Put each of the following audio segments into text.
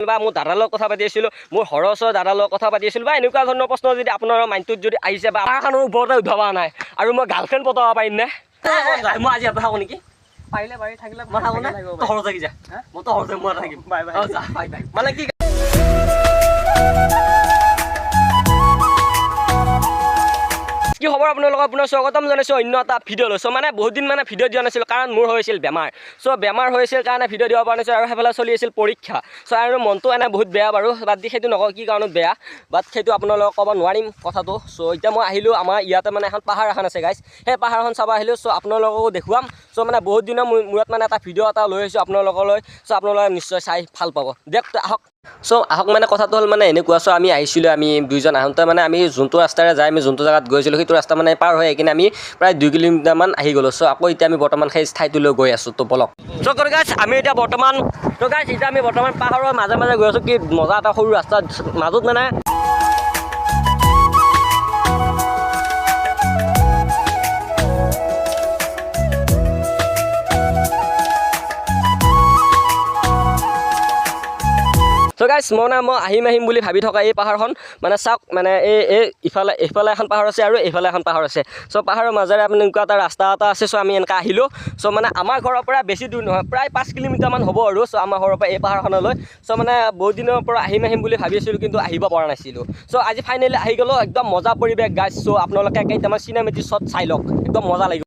বা মোৰ দাদাৰ লগত কথা পাতি আছিলোঁ, মোৰ হৰচৰ দাদাৰ লগত কথা পাতি আছিলোঁ বা এনেকুৱা ধৰণৰ প্ৰশ্ন যদি আপোনাৰ মাইণ্ডটোত যদি আহিছে বা পাহাৰখনৰ ওপৰতে উঠাব নাই আৰু মই গাৰ্লফ্ৰেণ্ড পতাব পাৰিম নে? মই আজি এটা থাকোঁ নেকি? পাৰিলে পাৰি থাকিলে মই থাকোঁ নে? তই সৰহ থাকি যা, মই তই সৰহ মই থাকিম। Bye bye bye bye. মানে কি কি খবৰ আপোনালোকক আপোনাৰ স্বাগতম জনাইছোঁ অন্য এটা ভিডিঅ' লৈছোঁ। মানে বহুত দিন মানে ভিডিঅ' দিয়া নাছিলোঁ কাৰণ মোৰ হৈছিল বেমাৰ। চ' বেমাৰ হৈছিল কাৰণে ভিডিঅ' দিব পৰা নাছিলোঁ আৰু সেইফালে চলি আছিল পৰীক্ষা। চ' আৰু মনটো এনে বহুত বেয়া বাৰু, বাদ দি সেইটো নকওঁ কি কাৰণত বেয়া, বাট সেইটো আপোনালোকক ক'ব নোৱাৰিম কথাটো। চ' এতিয়া মই আহিলোঁ আমাৰ ইয়াতে মানে এখন পাহাৰ এখন আছে গাইছ, সেই পাহাৰখন চাব আহিলোঁ। চ' আপোনালোককো দেখুৱাম। চ' মানে বহুত দিনৰ মূৰত মানে এটা ভিডিঅ' এটা লৈ আহিছোঁ আপোনালোকলৈ। চ' আপোনালোকে নিশ্চয় চাই ভাল পাব, দিয়ক আহক। চ' আহক মানে কথাটো হ'ল মানে এনেকুৱা। চ' আমি আহিছিলোঁ, আমি দুইজন আহোঁতে মানে আমি যোনটো ৰাস্তাৰে যাই আমি যোনটো জেগাত গৈছিলোঁ সেইটো ৰাস্তা মানে পাৰ হৈ কিনে আমি প্ৰায় 2 কিলোমিটাৰমান আহি গ'লোঁ। চ' আকৌ এতিয়া আমি বৰ্তমান সেই ঠাইটোলৈ গৈ আছোঁ। তো বলক। চ' গাইছ আমি এতিয়া বৰ্তমান আমি বৰ্তমান পাহাৰৰ মাজে মাজে গৈ আছোঁ। কি মজা এটা সৰু ৰাস্তাৰ মাজত মানে চ' গাইছ মই আহিম বুলি ভাবি থকা এই পাহাৰখন মানে চাওক, মানে এই ইফালে এখন পাহাৰ আছে আৰু এইফালে এখন পাহাৰ আছে। চ' পাহাৰৰ মাজেৰে আপুনি এনেকুৱা এটা ৰাস্তা এটা আছে। চ' আমি এনেকৈ আহিলোঁ। চ' মানে আমাৰ ঘৰৰ পৰা বেছি দূৰ নহয়, প্ৰায় 5 কিলোমিটাৰমান হ'ব আৰু। চ' আমাৰ ঘৰৰ পৰা এই পাহাৰখনলৈ। চ' মানে বহুত দিনৰ পৰা আহিম বুলি ভাবি আছিলোঁ কিন্তু আহিব পৰা নাছিলোঁ। চ' আজি ফাইনেলি আহি গ'লোঁ। একদম মজা পৰিৱেশ গাইছ। চ' আপোনালোকে কেইটামান চিনেমেটিক শ্বট চাই লওক, একদম মজা লাগিব।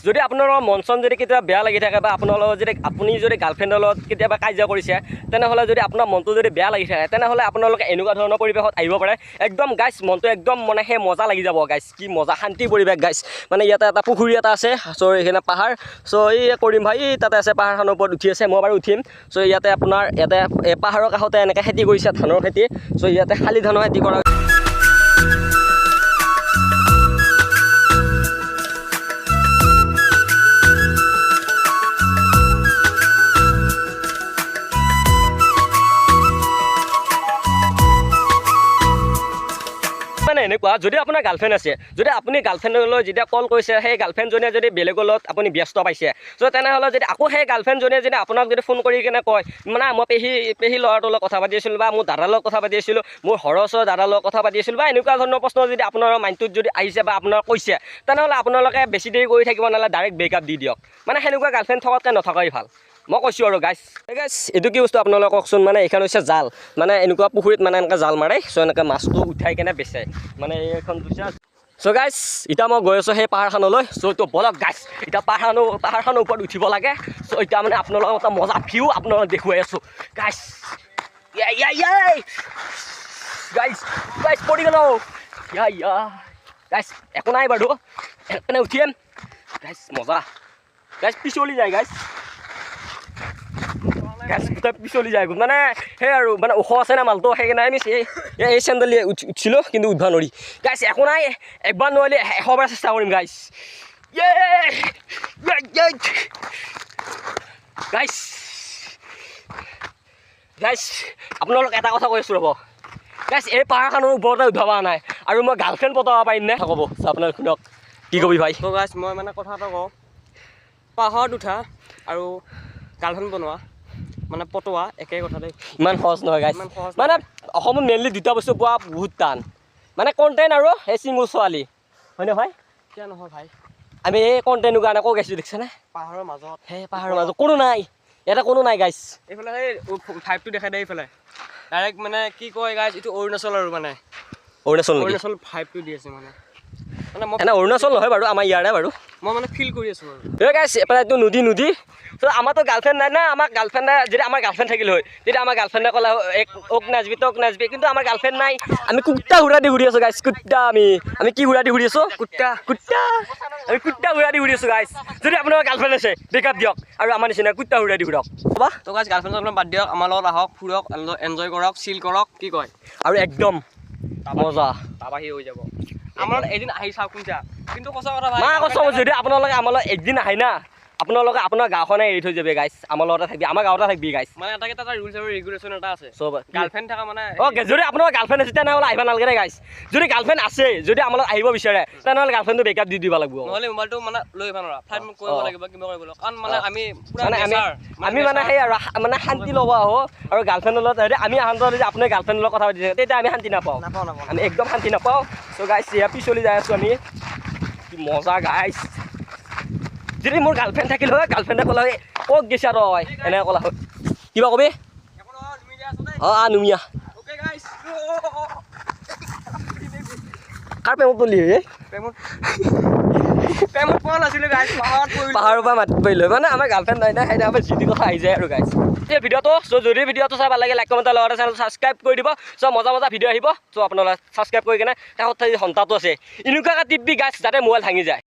যদি আপোনালোকৰ মন চন যদি কেতিয়াবা বেয়া লাগি থাকে বা আপোনালোকৰ আপুনি যদি গাৰ্লফ্ৰেণ্ডৰ লগত কেতিয়াবা কাজিয়া কৰিছে, তেনেহ'লে যদি আপোনাৰ মনটো যদি বেয়া লাগি থাকে, তেনেহ'লে আপোনালোকে এনেকুৱা ধৰণৰ পৰিৱেশত আহিব পাৰে। একদম গাইছ মনটো একদম মানে সেই মজা লাগি যাব গাইছ। কি মজা শান্তি পৰিৱেশ গাইছ। মানে ইয়াতে এটা পুখুৰী এটা আছে। চ' এইখিনি পাহাৰ। চ' এই কৰিম ভাই তাতে আছে, পাহাৰখনৰ ওপৰত উঠি আছে, মই বাৰু উঠিম। চ' ইয়াতে আপোনাৰ পাহাৰৰ কাষতে এনেকৈ খেতি কৰিছে, ধানৰ খেতি। চ' ইয়াতে শালি ধানৰ খেতি কৰা মানে এনেকুৱা। যদি আপোনাৰ গাৰ্লফ্ৰেণ্ড আছে, যদি আপুনি গাৰ্লফ্ৰেণ্ডলৈ যেতিয়া কল কৰিছে, সেই গাৰ্লফ্ৰেণ্ডজনীয়ে যদি বেলেগৰ লগত আপুনি ব্যস্ত পাইছে, চ' তেনেহ'লে যদি আকৌ সেই গাৰ্লফ্ৰেণ্ডজনীয়ে যদি আপোনাক যদি ফোন কৰি কিনে কয় মানে মই পেহী ল'ৰাটোৰ লগত কথা পাতি আছিলোঁ বা মোৰ দাদাৰ লগত কথা পাতি আছিলোঁ, মোৰ হৰচৰ দাদাৰ লগত কথা পাতি আছিলোঁ বা এনেকুৱা ধৰণৰ প্ৰশ্ন যদি আপোনাৰ মাইণ্ডটোত যদি আহিছে বা আপোনাৰ কৈছে, তেনেহ'লে আপোনালোকে বেছি দেৰি কৰি থাকিব নালাগে, ডাইৰেক্ট ব্ৰেকআপ দি দিয়ক। মানে সেনেকুৱা গাৰ্লফ্ৰেণ্ড থকাতকৈ নথকাই ভাল, মই কৈছোঁ আৰু গাইছ। এইটো কি বস্তু আপোনালোকে কওকচোন। মানে এইখন হৈছে জাল, মানে এনেকুৱা পুখুৰীত মানে এনেকৈ জাল মাৰে। চ' এনেকৈ মাছটো উঠাই কেনে বেচে, মানে এইখন দুটা। চ' গাইছ এতিয়া মই গৈ আছোঁ সেই পাহাৰখনলৈ। চ' তো বলক গাইছ, এতিয়া পাহাৰখনৰ ওপৰত উঠিব লাগে। চ' এতিয়া মানে আপোনালোকক এটা মজা ভিউ আপোনালোকক দেখুৱাই আছোঁ গাইছ। গাইছ পৰি গ'লো। গাইছ একো নাই বাৰু, এনে উঠিম গাইছ। মজা গাইছ, পিছলি যায় গাইছ। গোটেই পিছলি যায় মানে সেই আৰু মানে ওখ আছে না মালটো, সেইকাৰণে আমি এই চেণ্ডেল উঠিছিলোঁ কিন্তু উঠিব নোৱাৰি গাইছ। একো নাই, একবাৰ নোৱাৰিলে 100বাৰ চেষ্টা কৰিম গাইছ। গাইছ আপোনালোক এটা কথা কৈ আছোঁ ৰ'ব গাইছ, এই পাহাৰখনৰ ওপৰতে উঠাব নাই আৰু মই গাৰ্লফ্ৰেণ্ড পতাব পাৰিম নে? ক'ব আপোনালোক শুনক, কি কবি ভাই? তো গাইছ মই মানে কথা এটা কওঁ, পাহাৰত উঠা আৰু গাৰ্লফ্ৰেণ্ড বনোৱা মানে পটোৱা একেই কথা দেই। ইমান সহজ নহয় গাইছ। মানে অসমত মেইনলি দুটা বস্তু পোৱা বহুত টান, মানে কণ্টেণ্ট আৰু সেই চিংগুল ছোৱালী, হয় নহয়? কিয় নহয় ভাই, আমি এই কণ্টেণ্টৰ কাৰণে কৈ গাইছোঁ, দেখিছেনে? পাহাৰৰ মাজত, সেই পাহাৰৰ মাজত কোনো নাই, ইয়াতে কোনো নাই গাইছ। এইফালে সেই 5টো দেখাই দিয়ে এইফালে ডাইৰেক্ট, মানে কি কয় গাইছ, এইটো অৰুণাচল আৰু মানে অৰুণাচল 5টো দি আছে মানে মই এনে অৰুণাচল নহয় বাৰু, আমাৰ ইয়াৰে বাৰু। মই মানে ফিল কৰি আছোঁ বাৰু। এই গাইছ এফালে এইটো নদী। ত' আমাৰতো গাৰ্লফ্ৰেণ্ড নাই না। আমাৰ গাৰ্লফ্ৰেণ্ডে যদি আমাৰ গাৰ্লফ্ৰেণ্ড থাকিল হয়, তেতিয়া আমাৰ গাৰ্লফ্ৰেণ্ডে ক'লে ওক নাচবি তক নাচবি, কিন্তু আমাৰ গাৰ্লফ্ৰেণ্ড নাই। আমি কুত্তা ঘূৰা দি ঘূৰি আছোঁ গাইছ, কুত্তা। আমি কি ঘূৰা দি ঘূৰি আছোঁ? কুত্তা আমি কুত্তা ঘূৰা দি ঘূৰি আছোঁ গাইছ। যদি আপোনাৰ গাৰ্লফ্ৰেণ্ড আছে ব্ৰেকআপ দিয়ক আৰু আমাৰ নিচিনা কুত্তা ঘূৰা দি ঘূৰক। হ'ব তো গাইছ গাৰ্লফ্ৰেণ্ড আপোনাৰ বাদ দিয়ক, আমাৰ লগত আহক, ফুৰক, এনজয় কৰক, চিল কৰক, কি কয়? আৰু একদম মজা তাবাহি হৈ যাব। আমাৰ এদিন আহি চাওক শুনছা, কিন্তু সঁচা কথা ভাই, মই কৈছোঁ যদি আপোনালোকে আমাৰ লগত একদিন আহে না, আপোনালোকে আপোনাৰ গাঁওখনে এৰি থৈ যাবে গাইছ আমাৰ লগতে থাকিবি আমাৰ গাঁৱতে থাকিবি গাইছ মানে এটা ৰুলছ আৰু ৰেগুলেশ্যন এটা আছে চব গাৰ্লফ্ৰেণ্ড থকা মানে অ'কে যদি আপোনাৰ গাৰ্লফ্ৰেণ্ড আছে তেনেহ'লে আহিব নালাগে দে গাইছ যদি গাৰ্লফ্ৰেণ্ড আছে যদি আমাৰ লগত আহিব বিচাৰে তেনেহ'লে গাৰ্লফ্ৰেণ্ডটো বেকআপ দি দিব লাগিব নহ'লে মোবাইলটো মানে লৈ আহিব নোৱাৰা ফ্লাইট মোক কৰিব লাগিব কিবা কৰিব লাগিব কাৰণ মানে আমি মানে আমি মানে সেই আৰু মানে শান্তি ল'ব আহোঁ আৰু গাৰ্লফ্ৰেণ্ডৰ লগত আমি আহোঁতে যদি আপুনি গাৰ্লফ্ৰেণ্ডৰ লগত কথা পাতি থাকে তেতিয়া আমি শান্তি নাপাওঁ আমি একদম শান্তি নাপাওঁ চ' গাইছ এয়া পিছলি যাই আছোঁ আমি কি মজা গাইছ যদি মোৰ গাৰ্লফ্ৰেণ্ড থাকিল হয় গাৰ্লফ্ৰেণ্ডে ক'লে হয় ক'ত গৈছা তই এনেকৈ ক'লা হয় কিবা কবি অঁ নুমিয়া কাৰ প্ৰেমত তুলি পাহাৰৰ পৰা মাতি পাৰিলোঁ মানে আমাৰ গাৰ্লফ্ৰেণ্ড নাই নাই সেইদিনা আমাৰ জিটি কথা আহি যায় আৰু গাইছ এই ভিডিঅ'টো চ' যদি ভিডিঅ'টো চাই ভাল লাগে লাইক কমেণ্টৰ লগতে চেনেল ছাবস্ক্ৰাইব কৰি দিব চ' মজা মজা ভিডিঅ' আহিব চ' আপোনালোকে ছাবস্ক্ৰাইব কৰি কিনে কাষত সন্তাটো আছে এনেকুৱাকৈ টিপি গাইছ যাতে মোবাইল ভাঙি যায়